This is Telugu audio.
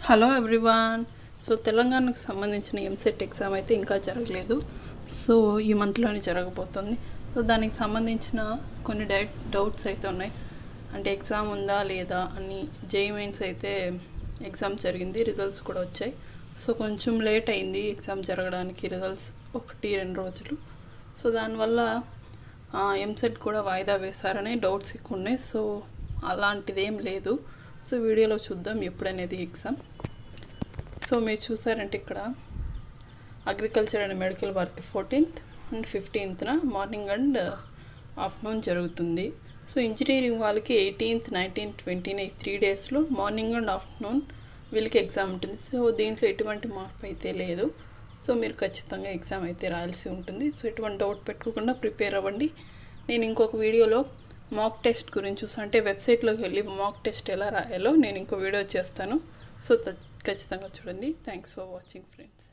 Hello everyone. సో తెలంగాణకు సంబంధించిన ఎంసెట్ ఎగ్జామ్ అయితే ఇంకా జరగలేదు. సో ఈ మంత్లోనే జరగబోతుంది. సో దానికి సంబంధించిన కొన్ని డౌట్స్ అయితే ఉన్నాయి. అంటే ఎగ్జామ్ ఉందా లేదా అని. జేఈఈ మెయిన్స్ అయితే ఎగ్జామ్ జరిగింది, రిజల్ట్స్ కూడా వచ్చాయి. సో కొంచెం లేట్ అయింది ఎగ్జామ్ జరగడానికి, రిజల్ట్స్ 1-2 రోజులు. సో దానివల్ల ఎంసెట్ కూడా వాయిదా వేశారని డౌట్స్ ఎక్కువ ఉన్నాయి. సో అలాంటిది ఏం లేదు. సో వీడియోలో చూద్దాం ఎప్పుడనేది ఎగ్జామ్. సో మీరు చూసారంటే ఇక్కడ agriculture and medical work 14th and 15th morning and afternoon జరుగుతుంది. సో ఇంజనీరింగ్ వాళ్ళకి 18th, 19th, 20th 3 డేస్లో మార్నింగ్ అండ్ ఆఫ్టర్నూన్ వీళ్ళకి ఎగ్జామ్ ఉంటుంది. సో దీంట్లో ఎటువంటి మార్పు అయితే లేదు. సో మీరు ఖచ్చితంగా ఎగ్జామ్ అయితే రాయాల్సి ఉంటుంది. సో ఎటువంటి డౌట్ పెట్టుకోకుండా ప్రిపేర్ అవ్వండి. నేను ఇంకొక వీడియోలో మాక్ టెస్ట్ గురించి అంటే వెబ్సైట్లోకి వెళ్ళి మాక్ టెస్ట్ ఎలా రాయాలో నేను ఇంకో వీడియో చేస్తాను. సో ఖచ్చితంగా చూడండి. Thanks for watching friends.